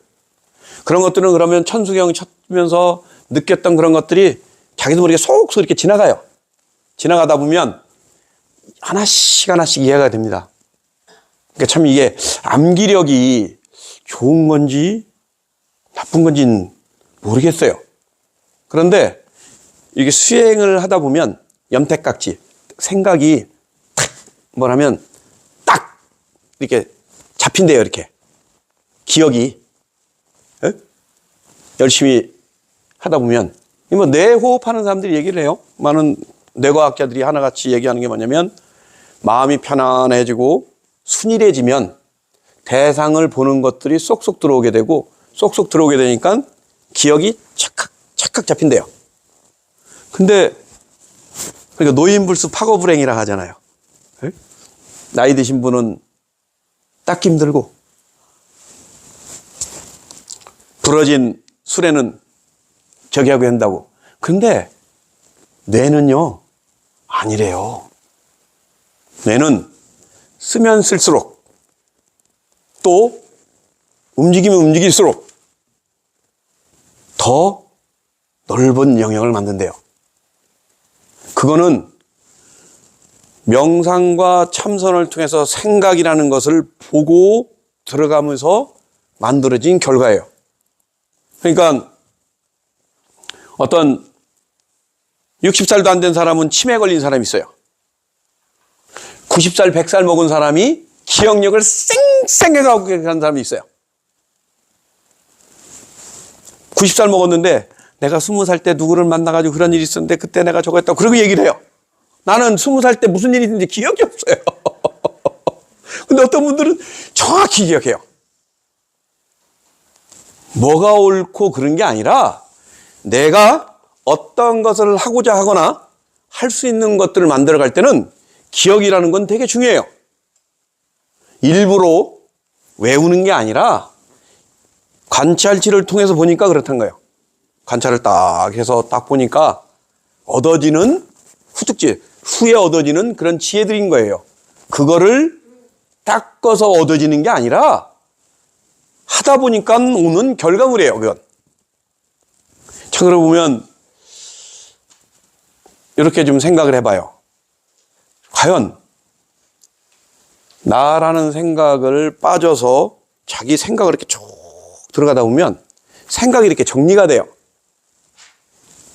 그런 것들은 그러면 천수경 쳤면서 느꼈던 그런 것들이 자기도 모르게 속속 이렇게 지나가요. 지나가다 보면 하나씩 이해가 됩니다. 그러니까 참 이게 암기력이 좋은 건지 나쁜 건지는 모르겠어요. 그런데 이게 수행을 하다 보면 염태깍지 생각이 탁 뭐라면 딱 이렇게 잡힌대요. 이렇게 기억이 열심히 하다 보면 뭐 뇌호흡하는 사람들이 얘기를 해요. 많은 뇌과학자들이 하나같이 얘기하는 게 뭐냐면 마음이 편안해지고 순일해지면 대상을 보는 것들이 쏙쏙 들어오게 되고 쏙쏙 들어오게 되니까 기억이 착각 잡힌대요. 근데 그러니까 노인불수 파거불행이라 하잖아요. 나이 드신 분은 딱 힘들고 부러진 술에는 저기 하고 한다고. 근데 뇌는요 아니래요. 뇌는 쓰면 쓸수록 또 움직이면 움직일수록 더 넓은 영역을 만든대요. 그거는 명상과 참선을 통해서 생각이라는 것을 보고 들어가면서 만들어진 결과예요. 그러니까 어떤 60살도 안 된 사람은 치매에 걸린 사람이 있어요. 90살, 100살 먹은 사람이 기억력을 쌩쌩하게 하는 사람이 있어요. 90살 먹었는데 내가 20살 때 누구를 만나가지고 그런 일이 있었는데 그때 내가 저거 했다고 그러고 얘기를 해요. 나는 20살 때 무슨 일이 있는지 기억이 없어요. 근데 어떤 분들은 정확히 기억해요. 뭐가 옳고 그런 게 아니라 내가 어떤 것을 하고자 하거나 할 수 있는 것들을 만들어 갈 때는 기억이라는 건 되게 중요해요. 일부러 외우는 게 아니라 관찰치를 통해서 보니까 그렇단 거예요. 관찰을 딱 해서 딱 보니까 얻어지는 후에 얻어지는 그런 지혜들인 거예요. 그거를 닦아서 얻어지는 게 아니라 하다 보니까 오는 결과물이에요. 그건. 자, 그러고 보면 이렇게 좀 생각을 해봐요. 과연 나라는 생각을 빠져서 자기 생각을 이렇게 쭉 들어가다 보면 생각이 이렇게 정리가 돼요.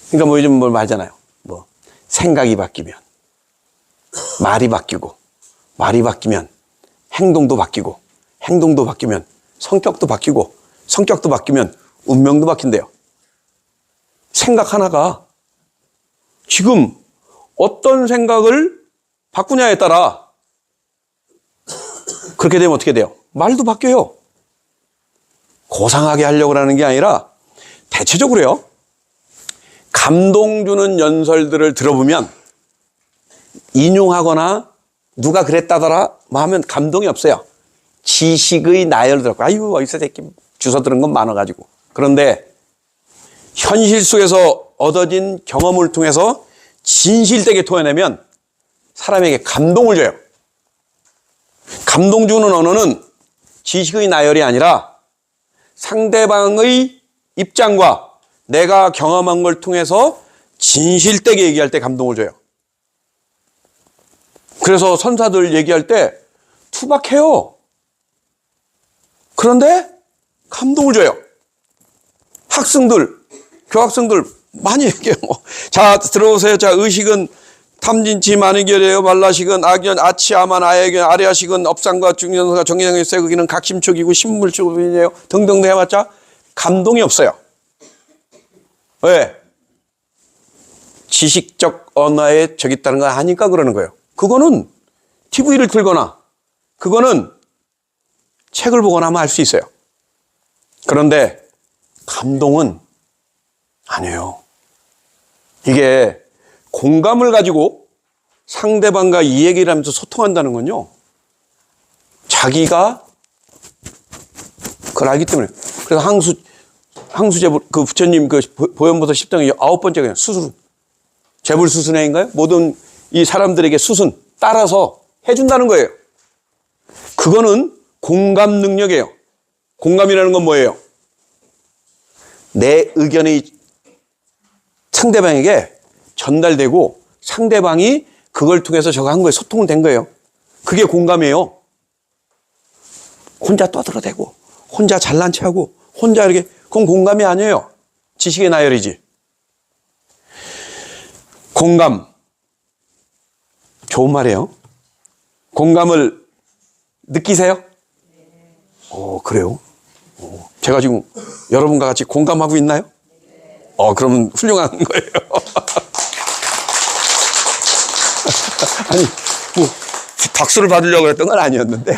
그러니까 뭐 요즘 뭘 말잖아요. 뭐 생각이 바뀌면 말이 바뀌고 말이 바뀌면 행동도 바뀌고 행동도 바뀌면 성격도 바뀌고 성격도 바뀌면 운명도 바뀐대요. 생각 하나가 지금 어떤 생각을 바꾸냐에 따라 그렇게 되면 어떻게 돼요? 말도 바뀌어요. 고상하게 하려고 하는 게 아니라 대체적으로요. 감동 주는 연설들을 들어보면 인용하거나 누가 그랬다더라 뭐 하면 감동이 없어요. 지식의 나열을 들었고 아유 어디서 새끼 주워 들은 건 많아가지고. 그런데 현실 속에서 얻어진 경험을 통해서 진실되게 토해내면 사람에게 감동을 줘요. 감동 주는 언어는 지식의 나열이 아니라 상대방의 입장과 내가 경험한 걸 통해서 진실되게 얘기할 때 감동을 줘요. 그래서 선사들 얘기할 때 투박해요. 그런데 감동을 줘요. 학생들, 교학생들 많이 얘기해요. 자, 들어보세요. 자, 의식은 탐진치 만의결이에요. 말라식은 악연, 아치아만, 아야견, 아래아식은 업상과 중연사가 정의상의 쇠극이는 각심촉이고 신물촉이에요. 등등 해봤자 감동이 없어요. 왜? 지식적 언어에 저기 있다는 거 아니까 그러는 거예요. 그거는 TV를 틀거나 그거는 책을 보거나 하면 알 수 있어요. 그런데 감동은 아니에요. 이게 공감을 가지고 상대방과 이 얘기를 하면서 소통한다는 건요. 자기가 그걸 알기 때문에. 그래서 항수제불, 그 부처님 그 보현보살 10장의 9번째가 그냥 수순. 제불수순회인가요? 모든 이 사람들에게 수순 따라서 해준다는 거예요. 그거는 공감 능력이에요. 공감이라는 건 뭐예요? 내 의견이 상대방에게 전달되고 상대방이 그걸 통해서 저거 한 거예요. 소통은 된 거예요. 그게 공감이에요. 혼자 떠들어대고 혼자 잘난 체하고 혼자 이렇게 그건 공감이 아니에요. 지식의 나열이지. 공감 좋은 말이에요. 공감을 느끼세요? 그래요? 제가 지금 여러분과 같이 공감하고 있나요? 그러면 훌륭한 거예요. 아니, 뭐, 박수를 받으려고 했던 건 아니었는데.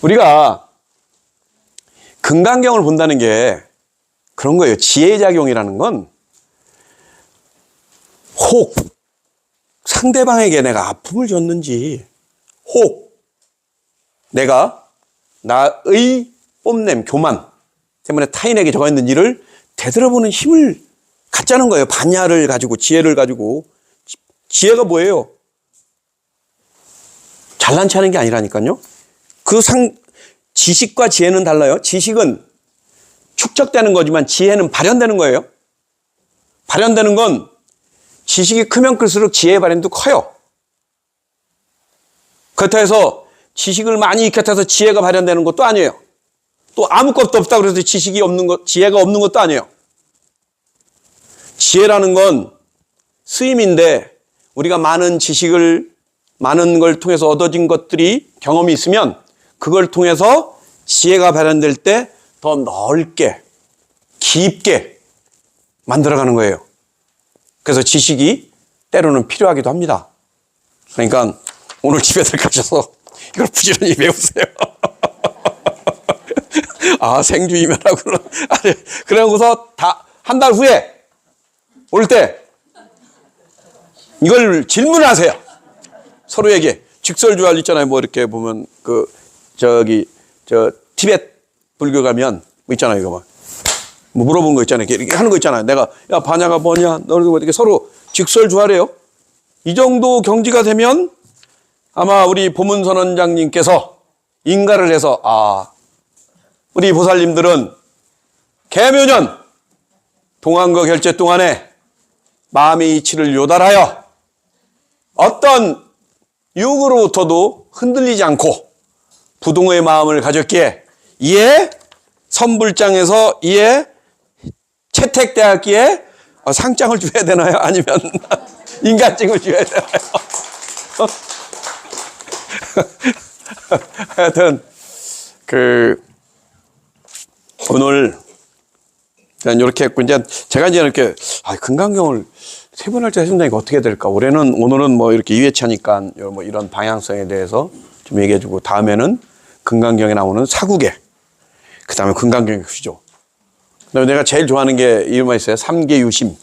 우리가 금강경을 본다는 게 그런 거예요. 지혜작용이라는 건 혹 상대방에게 내가 아픔을 줬는지, 혹 내가 나의 뽐냄, 교만 때문에 타인에게 저거 했는지를 되돌아보는 힘을 갖자는 거예요. 반야를 가지고, 지혜를 가지고. 지혜가 뭐예요? 잘난 체하는 게 아니라니까요. 지식과 지혜는 달라요. 지식은 축적되는 거지만 지혜는 발현되는 거예요. 발현되는 건 지식이 크면 클수록 지혜의 발현도 커요. 그렇다고 해서 지식을 많이 익혔다 해서 지혜가 발현되는 것도 아니에요. 또 아무것도 없다고 해서 지식이 없는 것, 지혜가 없는 것도 아니에요. 지혜라는 건 쓰임인데 우리가 많은 지식을 많은 걸 통해서 얻어진 것들이 경험이 있으면 그걸 통해서 지혜가 발현될 때 더 넓게 깊게 만들어가는 거예요. 그래서 지식이 때로는 필요하기도 합니다. 그러니까 오늘 집에들 가셔서 이걸 부지런히 배우세요. 생주이면 하고는. 그러고서 다 한 달 후에 올 때 이걸 질문을 하세요. 서로에게. 직설주할 있잖아요. 뭐 이렇게 보면 티베트 불교 가면 뭐 있잖아요. 이거 뭐 물어본 거 있잖아요. 이렇게 하는 거 있잖아요. 내가 야 반야가 뭐냐? 너도 이렇게 서로 직설주하래요. 이 정도 경지가 되면 아마 우리 보문선원장님께서 인가를 해서 우리 보살님들은 계묘년 동안거 결제 동안에 마음의 이치를 요달하여 어떤 유혹으로부터도 흔들리지 않고 부동의 마음을 가졌기에 이에 선불장에서 이에 채택되었기에 상장을 줘야 되나요? 아니면 인간증을 줘야 되나요? 하여튼 오늘 이렇게 했고 이제 제가 이제 이렇게 금강경을 세 번 할 때 해준다니까 어떻게 될까? 오늘은 뭐 이렇게 2회차니까 뭐 이런 방향성에 대해서 좀 얘기해주고 다음에는 금강경에 나오는 사국에 그 다음에 금강경 수조. 그 다음에 내가 제일 좋아하는 게 이름만 있어요. 삼계유심,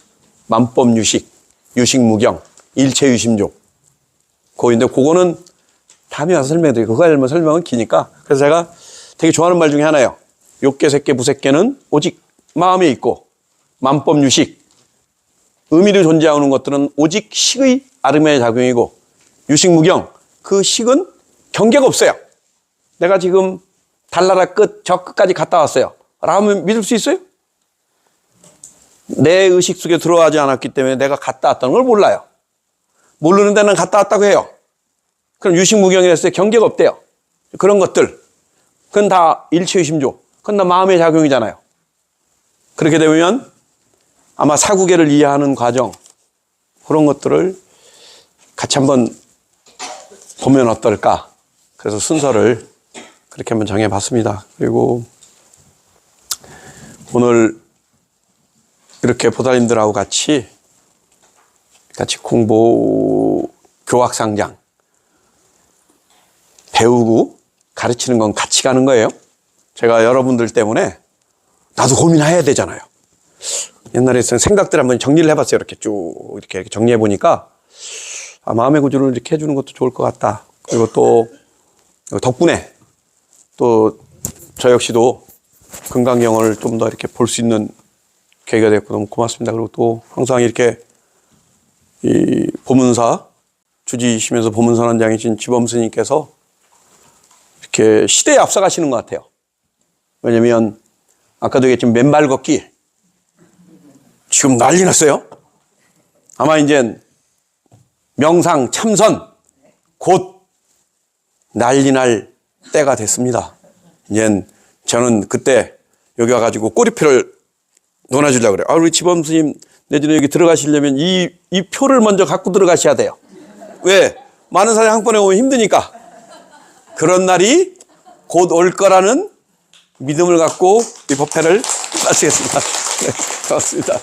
만법유식, 유식무경, 일체유심조. 그거인데 그거는 다음에 와서 설명드릴게요. 그거 알면 설명은 기니까. 그래서 제가 되게 좋아하는 말 중에 하나예요. 욕계, 색계, 부색계는 오직 마음에 있고 만법유식, 의미를 존재하는 것들은 오직 식의 아름의 작용이고 유식무경, 그 식은 경계가 없어요. 내가 지금 달나라 끝, 저 끝까지 갔다 왔어요. 라면 믿을 수 있어요? 내 의식 속에 들어가지 않았기 때문에 내가 갔다 왔다는 걸 몰라요. 모르는 데는 갔다 왔다고 해요. 그럼 유식무경이랬을 때 경계가 없대요. 그런 것들. 그건 다 일체의심조. 그건 다 마음의 작용이잖아요. 그렇게 되면 아마 사구계를 이해하는 과정, 그런 것들을 같이 한번 보면 어떨까. 그래서 순서를 그렇게 한번 정해봤습니다. 그리고 오늘 이렇게 보살님들하고 같이 공부 교학상장 배우고 가르치는 건 같이 가는 거예요. 제가 여러분들 때문에 나도 고민해야 되잖아요. 옛날에 생각들 한번 정리를 해봤어요. 이렇게 쭉 이렇게 정리해 보니까 마음의 구조를 이렇게 해주는 것도 좋을 것 같다. 그리고 또 덕분에 또 저 역시도 금강경을 좀 더 이렇게 볼 수 있는 계기가 됐고 너무 고맙습니다. 그리고 또 항상 이렇게 이 보문사 주지시면서 보문선원장이신 지범 스님께서 이렇게 시대에 앞서가시는 것 같아요. 왜냐면 아까도 얘기했지만 맨발 걷기 지금 난리 났어요. 아마 이제 명상 참선 곧 난리 날 때가 됐습니다. 이제 저는 그때 여기 와가지고 꼬리표를 놓아주려고 그래요. 우리 지범 스님 내년에 여기 들어가시려면 이 표를 먼저 갖고 들어가셔야 돼요. 왜? 많은 사람이 한 번에 오면 힘드니까. 그런 날이 곧 올 거라는 믿음을 갖고 이 법회를 마치겠습니다. 네, 고맙습니다.